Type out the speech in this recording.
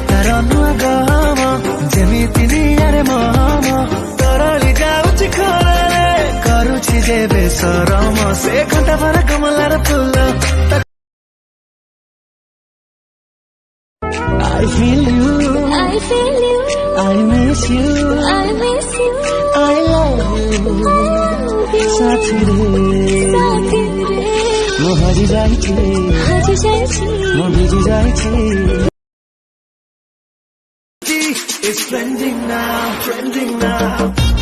ତାର ନୂଆ ଗହମ ଯେମିତି ନିଆଁରେ ମହମ ତରଳି ଯାଉଛି ଖରାରେ କରୁଛି ଯେ ବେସରମ ସେ ଘଣ୍ଟା ଭରା କମଳାର ଫୁଲ I feel you, I feel you, I miss you, I miss you, I love you, साथी रे म हरि जाइछे म भिजी जाइछे It's trending now